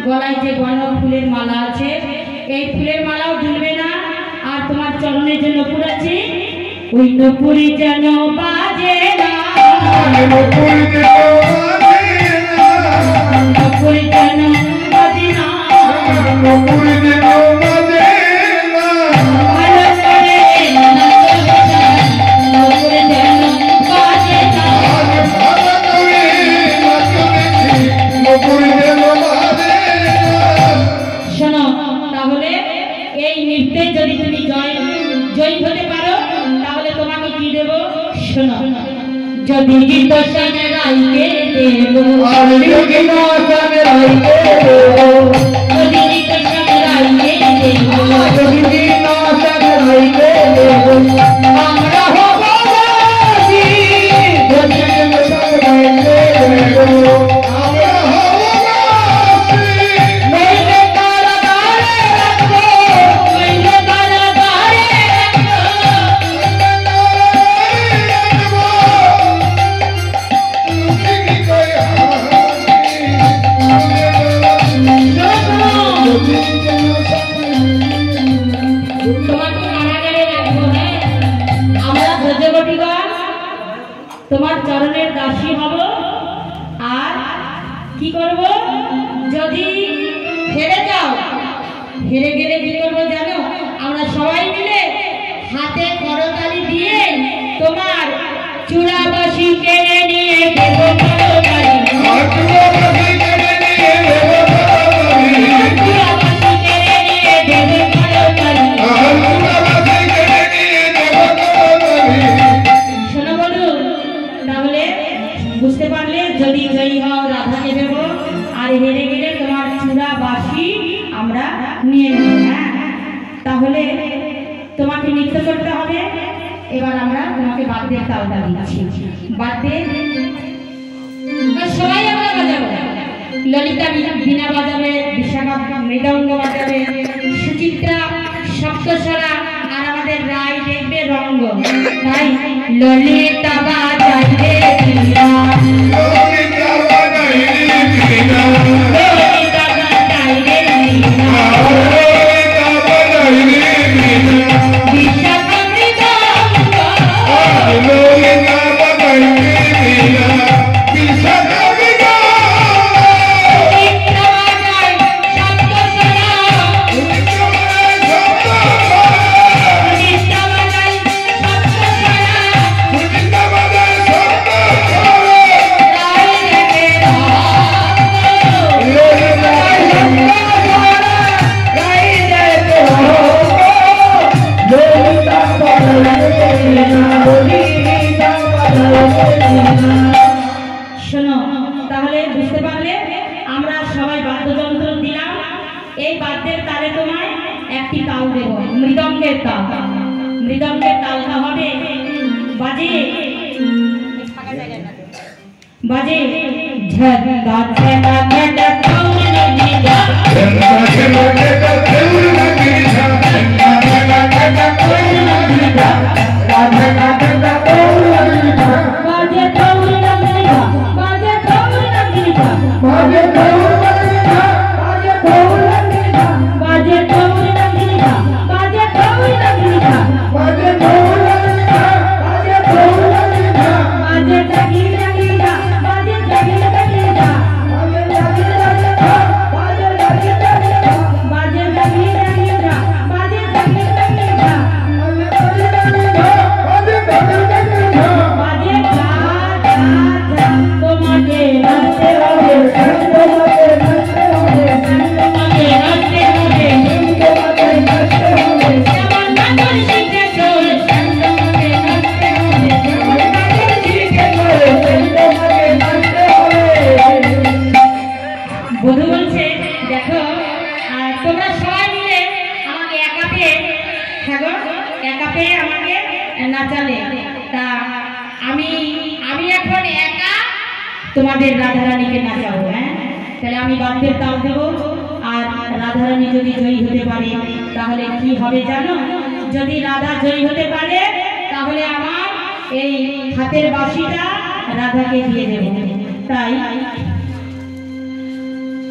গলায় যে বড় ফুলের মালা আছে এই ফুলের মালাও ঝুলবে না। আর তোমার চরণের যে নপুর আছে ওই নপুরি যেন বাজে না, নপুরি যেন বাজে না, নপুরি যেন বাজে না, ভালো করে নপুরি যেন বাজে না, ভালো করে নপুরি যেন বাজে না। শোনো, তাহলে এই নৃত্যে যদি তুমি জয়ী হতে পারো তাহলে তোমাকে কি দেব শোনো। যদি গীত সামনে রাইকে দেব, যদি গীত সামনে রাইকে দেব, যদি গীত সামনে রাইকে দেব, যদি গীত সামনে রাইকে দেব, আমরা হব রাজি, যদি গীত সামনে রাইকে দেব, আমরা হব রাজি, নইলে কারাগারে রাখবো, নইলে কারাগারে তোমার চরণের দাসী হব। আর কি করব, যদি হেরে যাও, হেরে গেলে কি করবো জানো, আমরা সবাই মিলে হাতে করতালি দিয়ে তোমার চূড়াবাসী কেড়ে নিয়ে দেব করতালি, চূড়াবাসী কেড়ে নিয়ে দেব করতালি, চূড়াবাসী কেড়ে নিয়ে দেব করতালি, চূড়াবাসী কেড়ে নিয়ে দেব করতালি। শোনো বলু, তাহলে বুঝতে পারলে যদি জয়ী হও রাধাকে দেব, আর হেরে গেলে তোমার চূড়াবাসী আমরা নিয়ে নেব। হ্যাঁ, তাহলে তোমাকে নৃত্য করতে হবে। এবার আমরা তোমাকে বাদ্যের তালটা দিচ্ছি। বাদ্যের সবাই আমরা বাজাবো। ললিতা বীণা বাজাবে, বিশাখা মৃদঙ্গ বাজাবে, সুচিত্রা সপ্তস্বরা, আর আমাদের রায় দেখবে রঙ্গ। তাই ললিতা বাজাবে বীণা, ললিতা বাজাবে বীণা, ললিতা বাজাবে বীণা, ললিতা বাজাবে বীণা, বিশাখা মৃদঙ্গ, ললিতা বাজাবে বীণা, বিশাখা মৃদঙ্গ, সুচিত্রা বাজায় সপ্তস্বরা, সুচিত্রা বাজায় সপ্তস্বরা, সুচিত্রা বাজায় সপ্তস্বরা, সুচিত্রা বাজায় সপ্তস্বরা, রায় দেখে ললিতা সপ্তস্বরা, রায় দেখে ললিতা বাজাবে বীণা, ললিতা বাজাবে বীণা। শোনো, তাহলে বুঝতে পারলে আমরা সবাই বাদ্যযন্ত্র দিলাম। এই বাদ্যের তালে তোমায় একটি তাল দেব, মৃদঙ্গের তাল। মৃদঙ্গের তালটা হবে বাজে বাজে ঝটকা ঝটকা ঝটকা কৌন গিরা, ঝটকা ঝটকা কৌন গিরা, ঝটকা ঝটকা কৌন গিরা, রাধা রাধা কৌন গিরা, বাজে কৌন গিরা, বাজে কৌন গিরা, বাজে কৌন গিরা, বাজে কৌন গিরা, বাজে কৌন গিরা, বাজে কৌন গিরা, বাজে কৌন গিরা, বাজে কৌন গিরা, বাজে জাগিরা গিরা, বাজে জাগিরা গিরা, বাজে জাগিরা গিরা, বাজে জাগিরা গিরা, বাজে জাগিরা গিরা, বাজে জাগিরা গিরা, বাজে গা গা গা, তোমাকে নাচতে হবে, তোমাকে নাচতে হবে, তোমাকে নাচতে হবে, তোমাকে নাচতে হবে, যেমন নাচন শিখেছো তোমাকে নাচতে হবে, যেমন নাচন শিখেছো তোমাকে নাচতে হবে। বধূ বলছে, দেখো তোমরা সবাই মিলে আমাকে একা পেয়ে, হ্যাঁ গো, একা পেয়ে আমাকে নাচালে, তা আমি এখন একা তোমাদের রাধারানীকে নাচাবো। হ্যাঁ, তাহলে আমি বাদ্যের তাল দেবো। আর রাধারানী যদি জয়ী হতে পারে তাহলে কি হবে জানো, যদি রাধা জয়ী হতে পারে তাহলে আমার এই হাতের বাঁশিটা রাধাকে দিয়ে দেব। তাই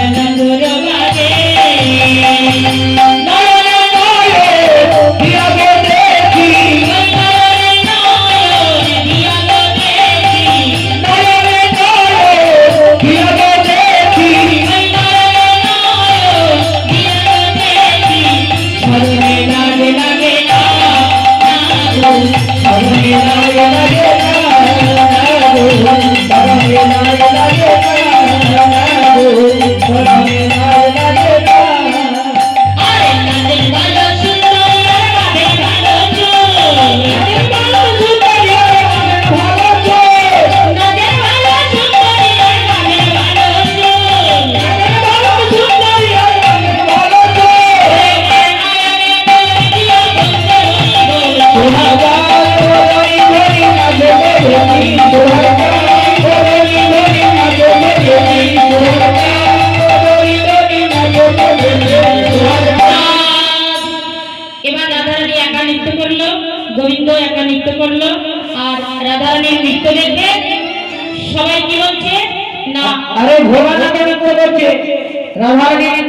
Jana এবার রাধারানী একা নৃত্য করলো, গোবিন্দ একা নৃত্য করলো, আর রাধারানীর নৃত্য দেখে সবাই কি বলছে না আরে ভোলানাথ নৃত্য করছে, রাধারানী নৃত্য